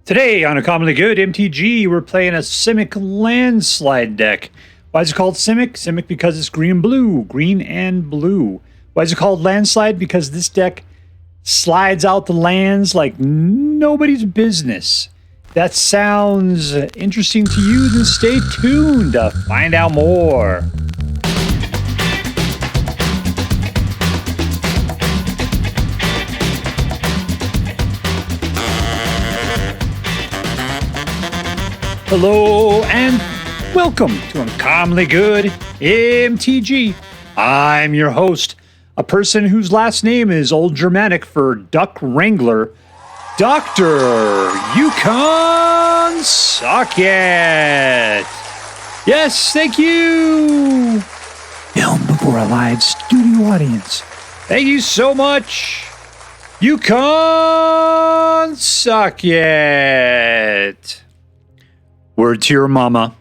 Today on A Commonly Good MTG, we're playing a Simic Landslide deck. Why is it called Simic? Simic because it's green and blue. Why is it called Landslide? Because this deck slides out the lands like nobody's business. That sounds interesting to you? Then stay tuned to find out more. Hello and welcome to Uncommonly Good MTG. I'm your host, a person whose last name is Old Germanic for Duck Wrangler, Dr. Yukon Socket. Yes, thank you. Film before a live studio audience. Thank you so much, Yukon Socket. Word to your mama.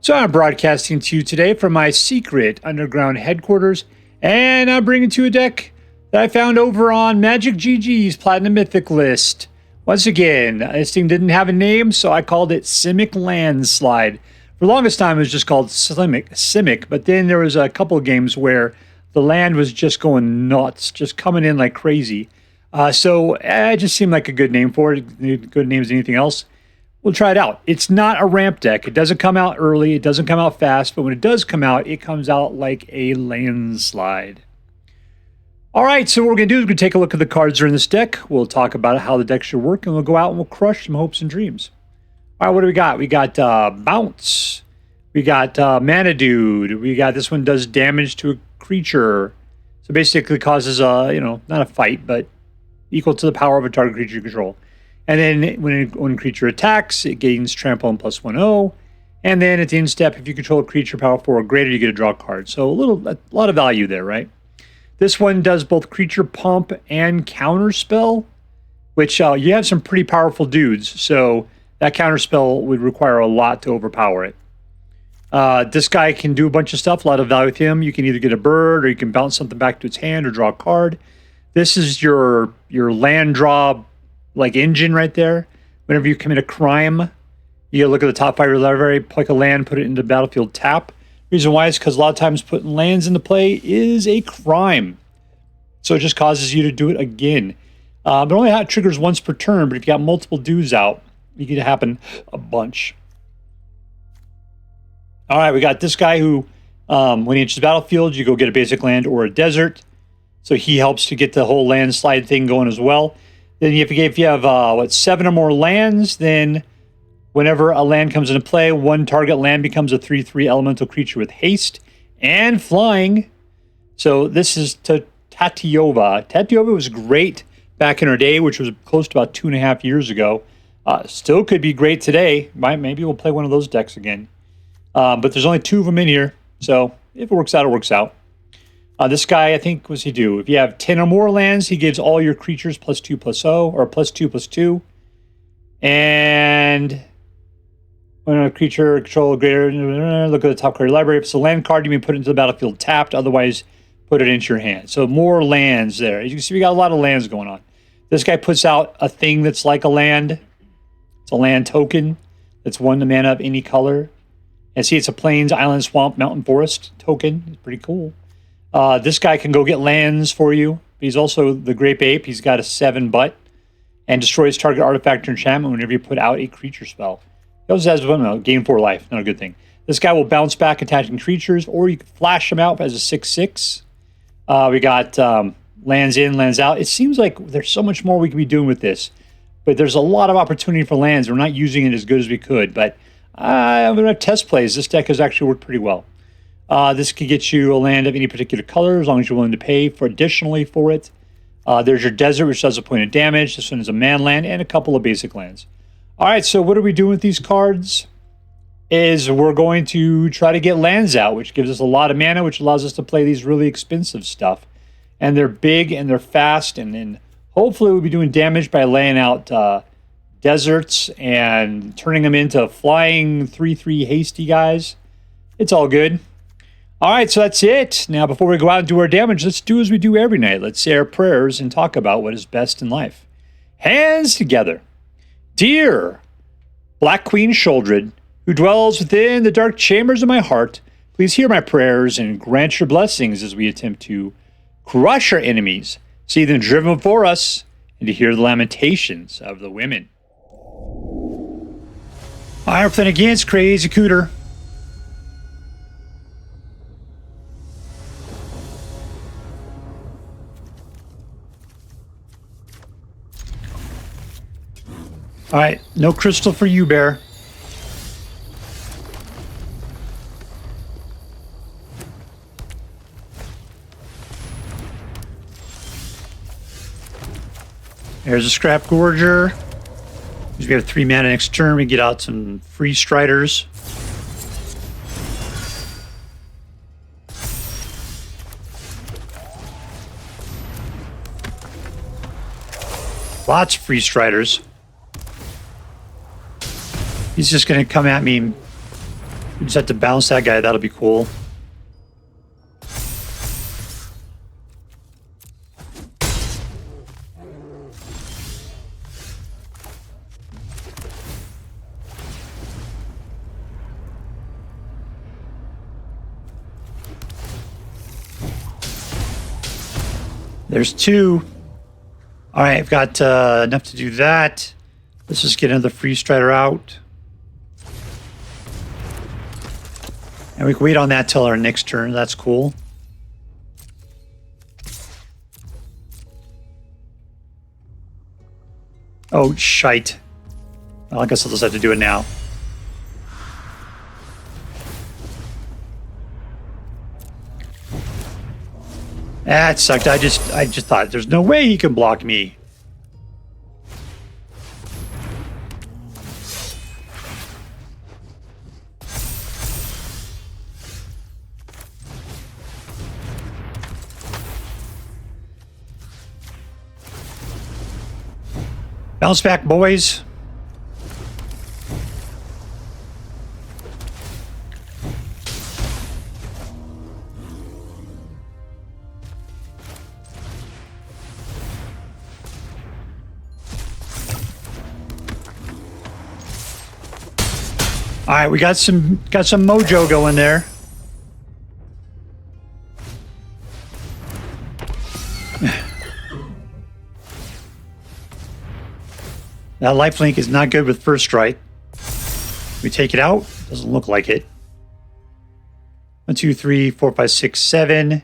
So I'm broadcasting to you today from my secret underground headquarters, and I'm bringing to you a deck that I found over on Magic GG's Platinum Mythic list. Once again, this thing didn't have a name, so I called it Simic Landslide. For the longest time, it was just called Simic, but then there was a couple of games where the land was just going nuts, just coming in like crazy. So it just seemed like a good name for it, good name as anything else. We'll try it out. It's not a ramp deck. It doesn't come out early. It doesn't come out fast. But when it does come out, it comes out like a landslide. All right, so what we're going to do is we're going to take a look at the cards that are in this deck. We'll talk about how the deck should work, and we'll go out and we'll crush some hopes and dreams. All right, what do we got? We got Bounce. We got Mana Dude. We got this one does damage to a creature. So basically causes a, not a fight, but equal to the power of a target creature you control. And then when a creature attacks, it gains trample and +1/+0. And then at the end step, if you control a creature power 4 or greater, you get a draw card. So a lot of value there, right? This one does both creature pump and counter spell, which you have some pretty powerful dudes. So that counter spell would require a lot to overpower it. This guy can do a bunch of stuff, a lot of value with him. You can either get a bird, or you can bounce something back to its hand or draw a card. This is your land draw engine right there. Whenever you commit a crime, you gotta look at the top 5 of your library, pick a land, put it into battlefield tap. Reason why is because a lot of times putting lands into play is a crime. So it just causes you to do it again. But only triggers once per turn, but if you got multiple dudes out, you get it happen a bunch. All right, we got this guy who, when he enters the battlefield, you go get a basic land or a desert. So he helps to get the whole landslide thing going as well. Then if you have 7 or more lands, then whenever a land comes into play, one target land becomes a 3/3 elemental creature with haste and flying. So this is Tatyova. Tatyova was great back in her day, which was close to about 2.5 years ago. Still could be great today. Maybe we'll play one of those decks again. But there's only 2 of them in here, so if it works out, it works out. This guy, I think, what's he do? If you have 10 or more lands, he gives all your creatures +2/+0, or +2/+2. And when a creature control greater, look at the top card of your library. If it's a land card, you may put it into the battlefield tapped. Otherwise, put it into your hand. So more lands there. As you can see, we got a lot of lands going on. This guy puts out a thing that's like a land. It's a land token. That's 1 mana of any color. And see, it's a plains, island, swamp, mountain, forest token. It's pretty cool. This guy can go get lands for you. He's also the Grape Ape. He's got a 7 butt and destroys target artifact or enchantment whenever you put out a creature spell. He also has gain 4 life. Not a good thing. This guy will bounce back attacking creatures, or you can flash him out as a 6/6. We got lands in, lands out. It seems like there's so much more we could be doing with this, but there's a lot of opportunity for lands. We're not using it as good as we could, but I'm going to test plays. This deck has actually worked pretty well. This could get you a land of any particular color as long as you're willing to pay additionally for it. There's your desert, which does a point of damage. This one is a man land and a couple of basic lands. All right, so what are we doing with these cards? We're going to try to get lands out, which gives us a lot of mana, which allows us to play these really expensive stuff. And they're big and they're fast, and then hopefully we'll be doing damage by laying out deserts and turning them into flying 3/3 hasty guys. It's all good. All right, so that's it. Now, before we go out and do our damage, let's do as we do every night. Let's say our prayers and talk about what is best in life. Hands together. Dear Black Queen Shuldred, who dwells within the dark chambers of my heart, please hear my prayers and grant your blessings as we attempt to crush our enemies, see them driven before us, and to hear the lamentations of the women. I am playing against KrazyKooter. Alright, no crystal for you, Bear. There's a Scrapgorger. We have 3 mana next turn. We get out some Freestriders. Lots of Freestriders. He's just going to come at me. We just have to bounce that guy. That'll be cool. There's 2. All right, I've got enough to do that. Let's just get another Freestrider out. And we can wait on that till our next turn. That's cool. Oh, shite. Well, I guess I'll just have to do it now. That sucked. I just thought there's no way he can block me. Bounce back, boys. All right, we got some mojo going there. That lifelink is not good with first strike. We take it out. Doesn't look like it. 1, 2, 3, 4, 5, 6, 7.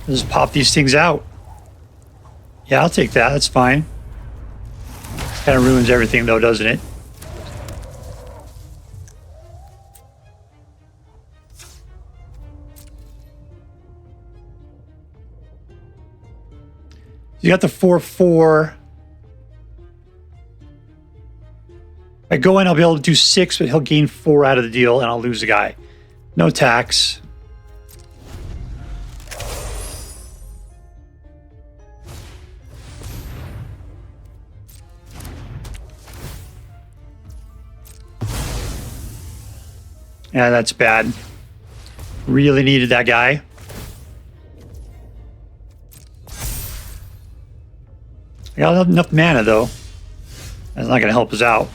Just pop these things out. Yeah, I'll take that. That's fine. Kind of ruins everything, though, doesn't it? You got the 4/4. If I go in, I'll be able to do 6, but he'll gain 4 out of the deal, and I'll lose a guy. No tax. Yeah, that's bad. Really needed that guy. I got enough mana, though. That's not going to help us out.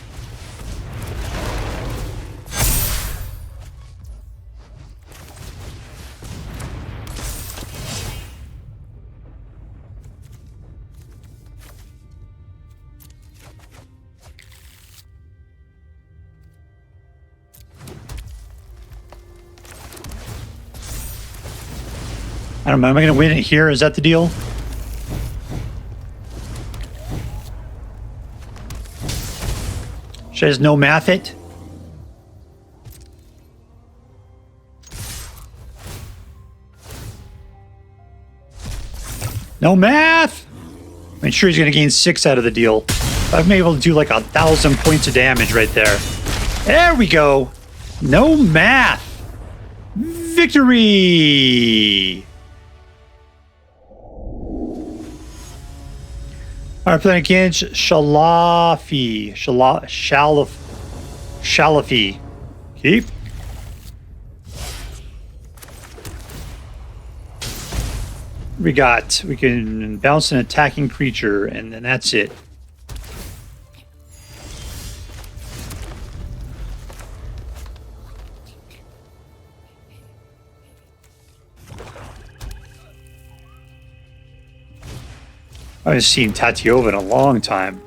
I don't know. Am I going to win it here? Is that the deal? Should I just no math it? No math! I'm sure he's going to gain 6 out of the deal. I've been able to do like 1,000 points of damage right there. There we go. No math. Victory! All right, playing against Shalaafi. Shalaafi. Keep. We can bounce an attacking creature, and then that's it. I haven't seen Tatyova in a long time.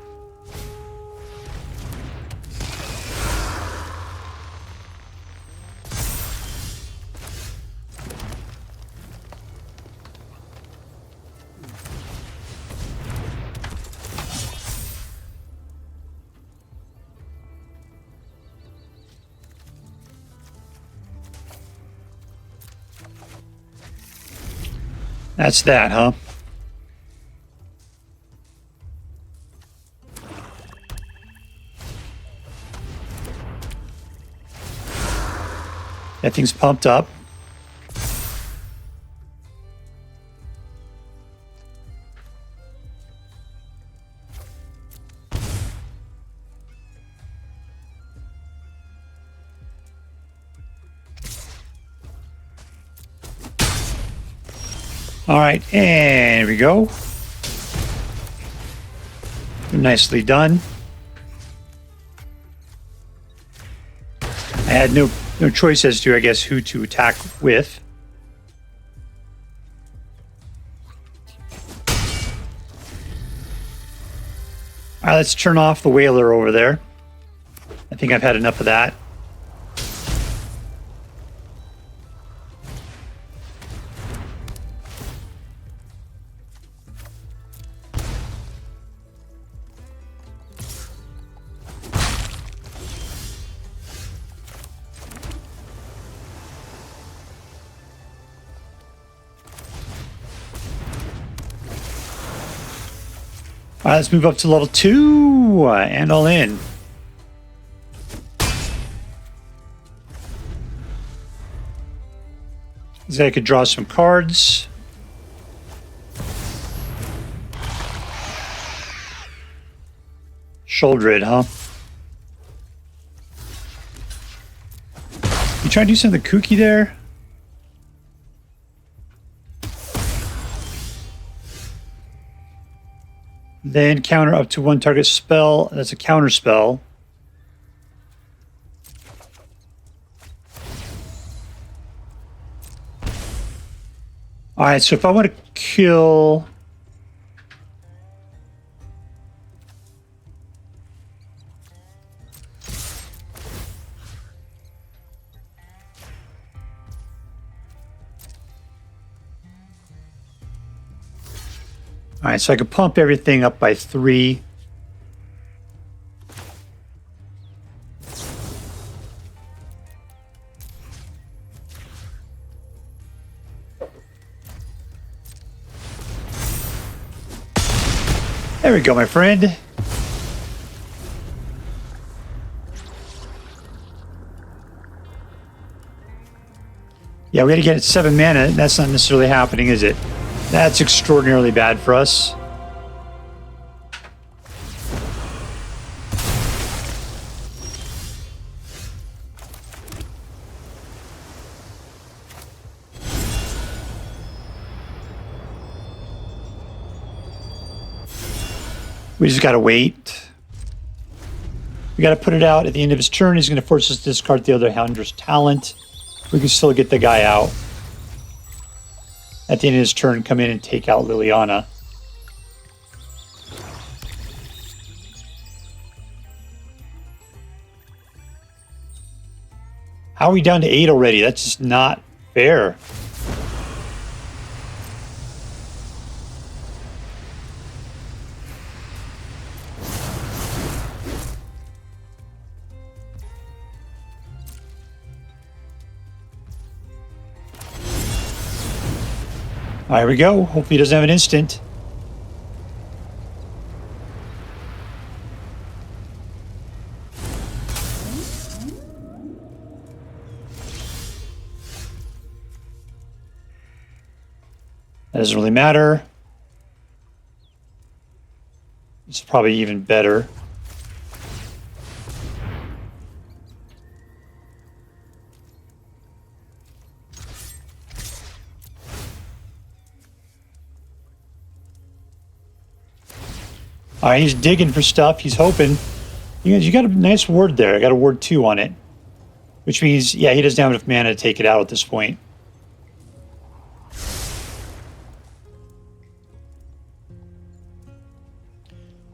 That's that, huh? That thing's pumped up. All right, and here we go. Nicely done. I had no choice as to, I guess, who to attack with. All right, let's turn off the whaler over there. I think I've had enough of that. All right, let's move up to level 2 and all in. So I could draw some cards. Shouldered, huh? You trying to do something kooky there? Then counter up to 1 target spell. That's a counter spell. All right, so if I want to kill... All right, so I could pump everything up by 3. There we go, my friend. Yeah, we got to get it 7 mana. That's not necessarily happening, is it? That's extraordinarily bad for us. We just gotta wait. We gotta put it out at the end of his turn. He's gonna force us to discard the other Hounder's talent. We can still get the guy out. At the end of his turn, come in and take out Liliana. How are we down to 8 already? That's just not fair. All right, here we go. Hopefully he doesn't have an instant. That doesn't really matter. It's probably even better. All right, he's digging for stuff. He's hoping. You got a nice ward there. I got a ward 2 on it. Which means, yeah, he doesn't have enough mana to take it out at this point.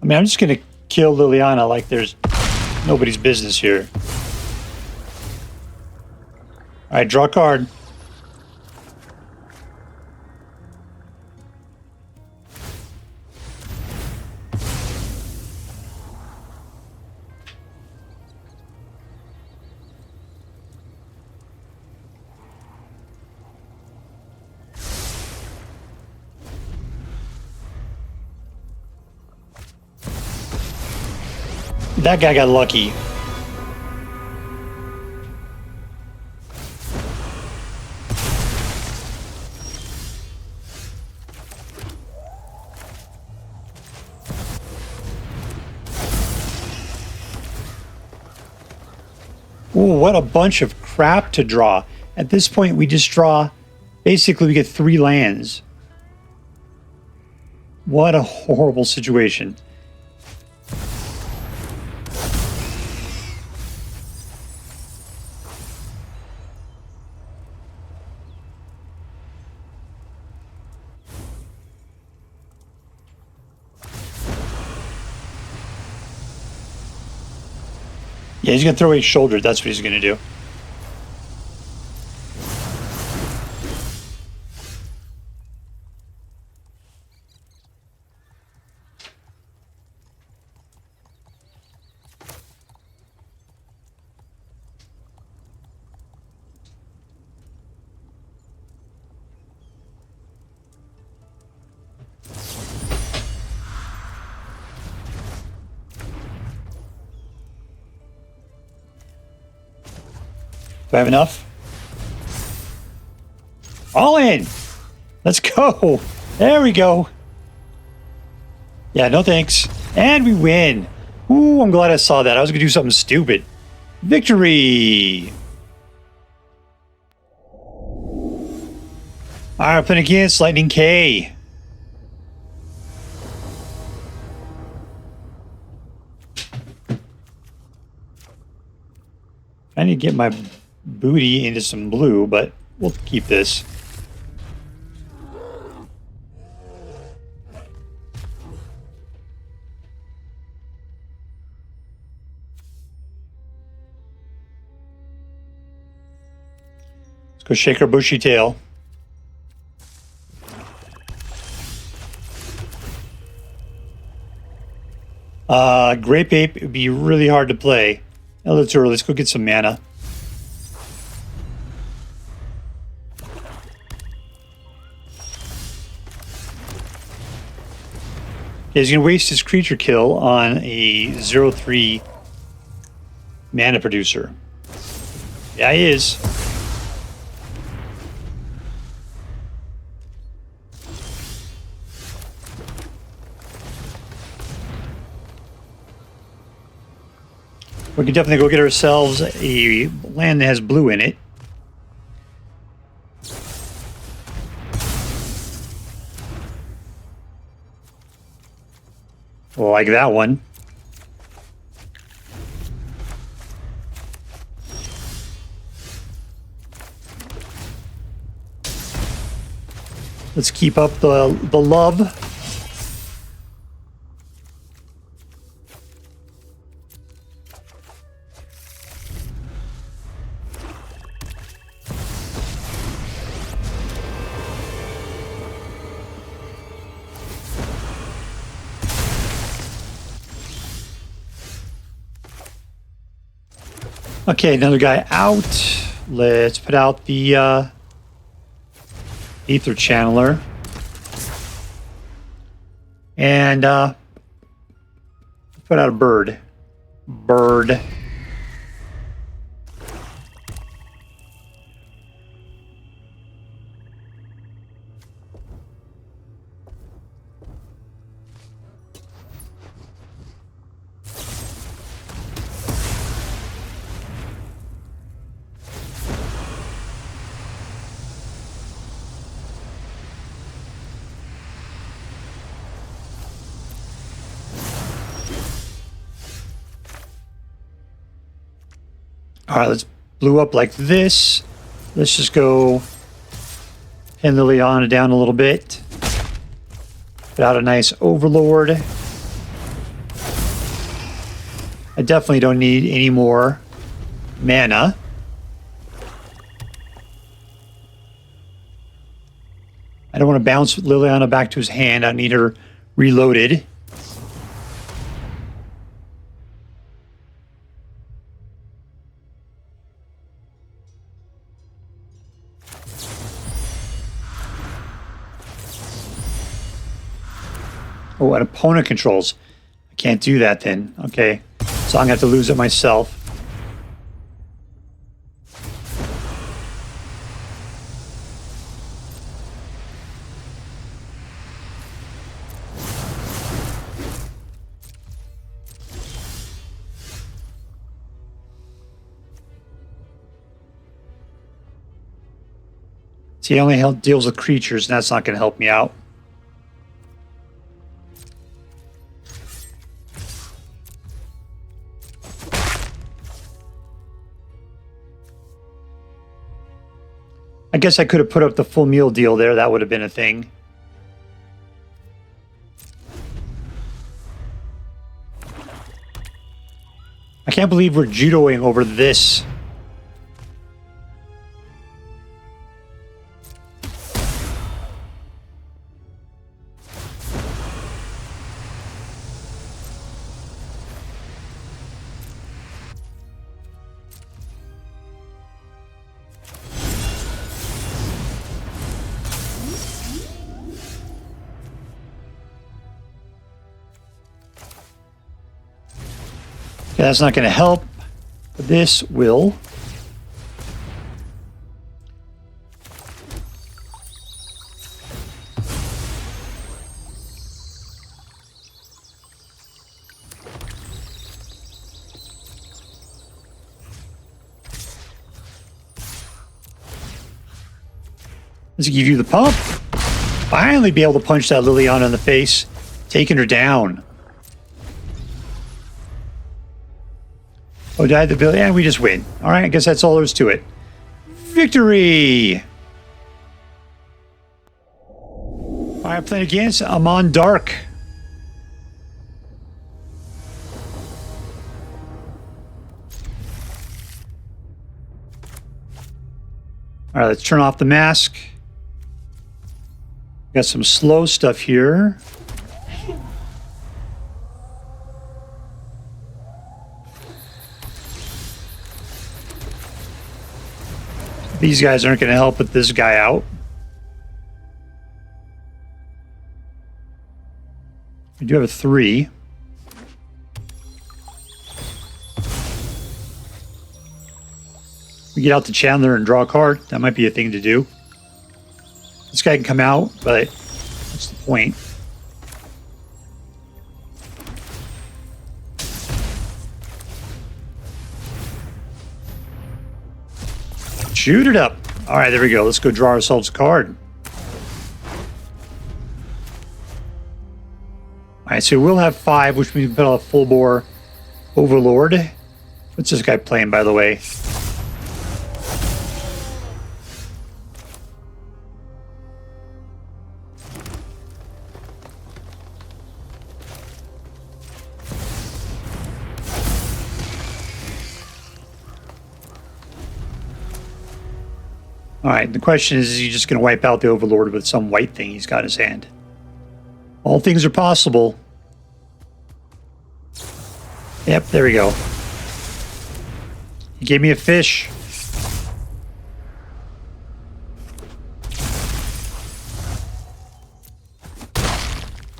I mean, I'm just going to kill Liliana like there's nobody's business here. All right, draw a card. That guy got lucky. Ooh, what a bunch of crap to draw. At this point, we just draw... Basically, we get 3 lands. What a horrible situation. Yeah, he's going to throw away his shoulder. That's what he's going to do. Do I have enough? All in! Let's go! There we go! Yeah, no thanks. And we win! Ooh, I'm glad I saw that. I was going to do something stupid. Victory! Alright, playing against Lightning K. I need to get my booty into some blue, but we'll keep this. Let's go shake our bushy tail. Grape Ape would be really hard to play. A little too early. Let's go get some mana. He's going to waste his creature kill on a 0/3 mana producer. Yeah, he is. We can definitely go get ourselves a land that has blue in it. Like that one. Let's keep up the love. Okay, another guy out. Let's put out the Aether Channeler. And put out a bird. Bird. All right, let's blue up like this. Let's just go pin Liliana down a little bit. Put out a nice Overlord. I definitely don't need any more mana. I don't want to bounce Liliana back to his hand. I need her reloaded. Oh, an opponent controls. I can't do that then. Okay. So I'm going to have to lose it myself. See, he only deals with creatures, and that's not going to help me out. I guess I could have put up the full meal deal there. That would have been a thing. I can't believe we're judoing over this. Okay, that's not going to help, but this will. Let's give you the pump. Finally be able to punch that Liliana in the face, taking her down. Oh, died the bill. Yeah, we just win. All right, I guess that's all there is to it. Victory! All right, playing against Amon Dark. All right, let's turn off the mask. Got some slow stuff here. These guys aren't going to help with this guy out. We do have a 3. We get out the Channeler and draw a card. That might be a thing to do. This guy can come out, but what's the point? Shoot it up. All right, there we go. Let's go draw ourselves a card. All right, so we'll have 5, which means we put out a full bore Overlord. What's this guy playing, by the way? All right, the question is he just going to wipe out the Overlord with some white thing he's got in his hand? All things are possible. Yep, there we go. He gave me a fish.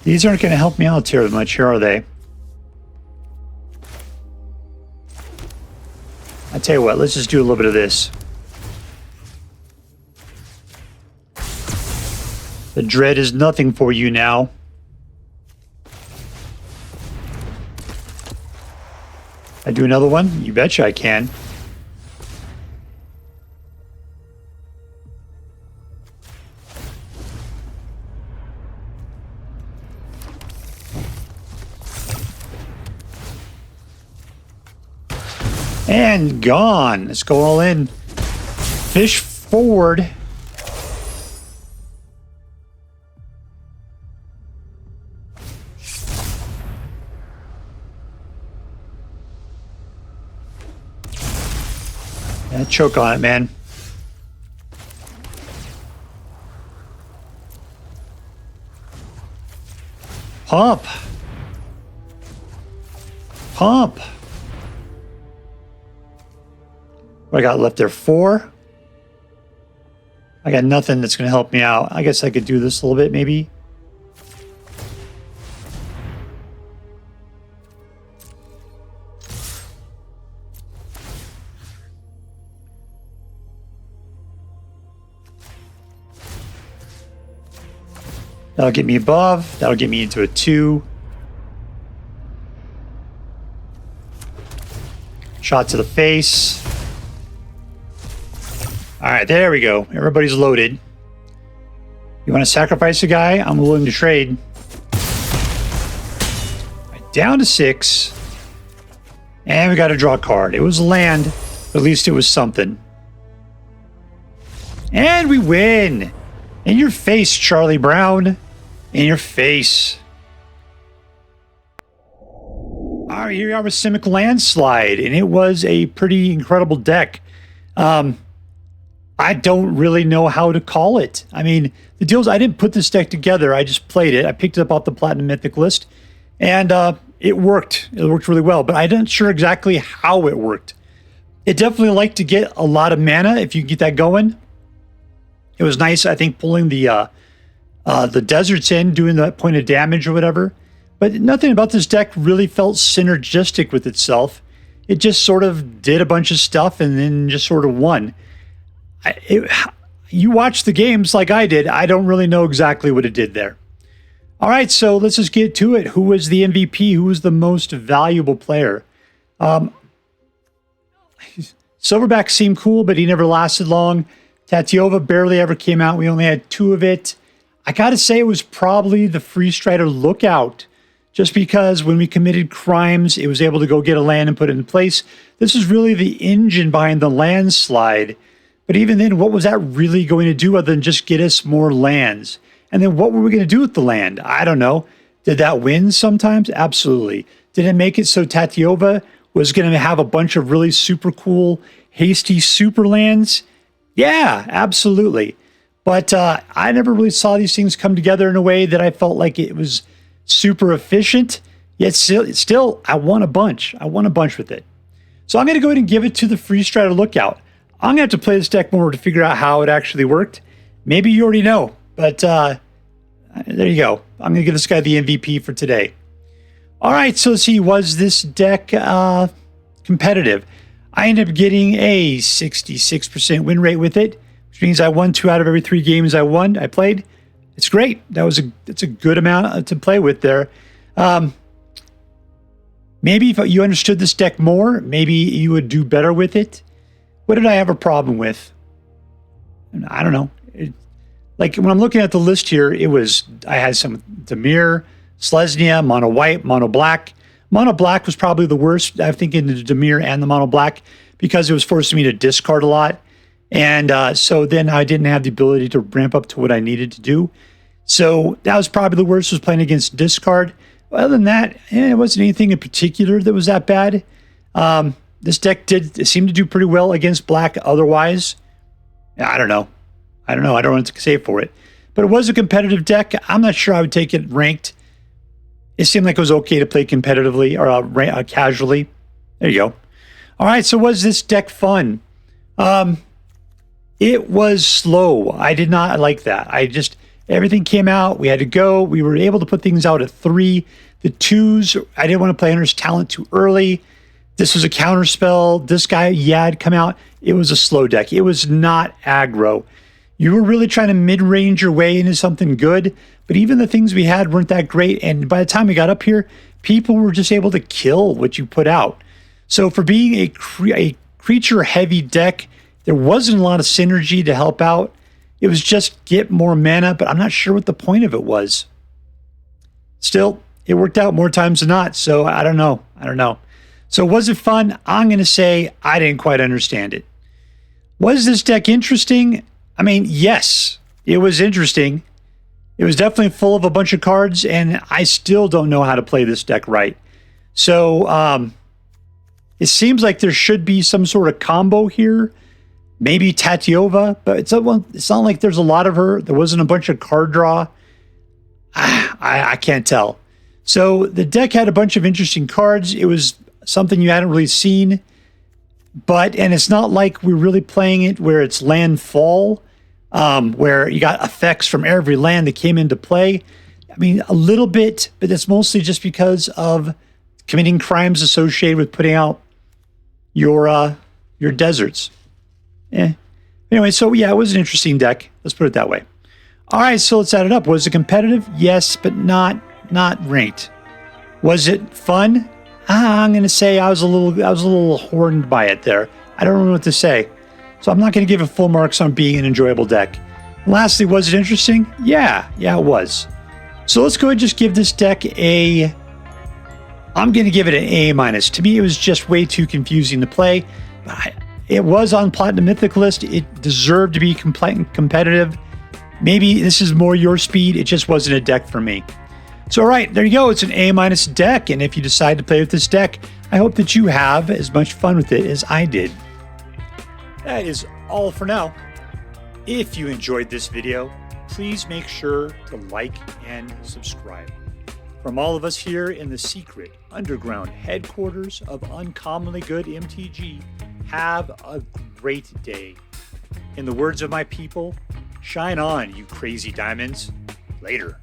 These aren't going to help me out terribly much here, are they? I tell you what, let's just do a little bit of this. The dread is nothing for you now. I do another one? You betcha I can. And gone. Let's go all in. Fish forward. Yeah, choke on it, man. Pump. Pump. What I got left there? 4. I got nothing that's going to help me out. I guess I could do this a little bit, maybe. That'll get me above. That'll get me into a 2. Shot to the face. All right, there we go. Everybody's loaded. You want to sacrifice a guy? I'm willing to trade. Right, down to 6. And we got to draw a card. It was land. But at least it was something. And we win. In your face, Charlie Brown. In your face. All right, here we are with Simic Landslide. And it was a pretty incredible deck. I don't really know how to call it. I mean, the deal is I didn't put this deck together. I just played it. I picked it up off the Platinum Mythic list. And it worked. It worked really well. But I'm not sure exactly how it worked. It definitely liked to get a lot of mana if you can get that going. It was nice, I think, pulling the deserts in, doing that point of damage or whatever. But nothing about this deck really felt synergistic with itself. It just sort of did a bunch of stuff and then just sort of won. You watch the games like I did. I don't really know exactly what it did there. All right, so let's just get to it. Who was the MVP? Who was the most valuable player? Silverback seemed cool, but he never lasted long. Tatyova barely ever came out. We only had 2 of it. I got to say it was probably the Freestrider Lookout, just because when we committed crimes, it was able to go get a land and put it in place. This is really the engine behind the Landslide. But even then, what was that really going to do other than just get us more lands? And then what were we going to do with the land? I don't know. Did that win sometimes? Absolutely. Did it make it so Tatyova was going to have a bunch of really super cool, hasty super lands? Yeah, absolutely. But I never really saw these things come together in a way that I felt like it was super efficient. Yet still, I won a bunch. I won a bunch with it. So I'm going to go ahead and give it to the Freestrider Lookout. I'm going to have to play this deck more to figure out how it actually worked. Maybe you already know, but there you go. I'm going to give this guy the MVP for today. All right, so let's see. Was this deck competitive? I ended up getting a 66% win rate with it, which means I won 2 out of every 3 games I played. It's great. It's a good amount to play with there. Maybe if you understood this deck more, maybe you would do better with it. What did I have a problem with? I don't know. Like when I'm looking at the list here, I had some Dimir, Selesnya, mono white, mono black. Mono black was probably the worst, I think, in the Dimir and the mono black because it was forcing me to discard a lot. And so then I didn't have the ability to ramp up to what I needed to do. So that was probably the worst, was playing against discard. Other than that, it wasn't anything in particular that was that bad. This deck did seem to do pretty well against black otherwise. I don't know. I don't know what to say for it. But it was a competitive deck. I'm not sure I would take it ranked. It seemed like it was okay to play competitively or casually. There you go. All right, so was this deck fun? It was slow. I did not like that. Everything came out. We had to go. We were able to put things out at 3. The 2s, I didn't want to play Hunter's Talent too early. This was a counter spell. This guy, had come out. It was a slow deck. It was not aggro. You were really trying to mid-range your way into something good, but even the things we had weren't that great. And by the time we got up here, people were just able to kill what you put out. So for being a creature-heavy deck, there wasn't a lot of synergy to help out. It was just get more mana, but I'm not sure what the point of it was. Still, it worked out more times than not, so I don't know. So was it fun? I'm going to say I didn't quite understand it. Was this deck interesting? I mean, yes, it was interesting. It was definitely full of a bunch of cards, and I still don't know how to play this deck right. So it seems like there should be some sort of combo here. Maybe Tatyova, but it's not like there's a lot of her. There wasn't a bunch of card draw. I can't tell. So the deck had a bunch of interesting cards. It was something you hadn't really seen. And it's not like we're really playing it where it's landfall, where you got effects from every land that came into play. I mean, a little bit, but that's mostly just because of committing crimes associated with putting out your deserts. Anyway, so yeah, it was an interesting deck. Let's put it that way. All right, so let's add it up. Was it competitive? Yes, but not ranked. Was it fun? I'm going to say I was a little horned by it there. I don't know what to say. So I'm not going to give it full marks on being an enjoyable deck. And lastly, was it interesting? Yeah, it was. So let's go ahead and just give this deck I'm going to give it an A-. To me, it was just way too confusing to play. It was on Platinum Mythic list. It deserved to be competitive. Maybe this is more your speed. It just wasn't a deck for me. So, all right, there you go. It's an A- deck. And if you decide to play with this deck, I hope that you have as much fun with it as I did. That is all for now. If you enjoyed this video, please make sure to like and subscribe. From all of us here in the secret underground headquarters of Uncommonly Good MTG, have a great day. In the words of my people, shine on, you crazy diamonds. Later.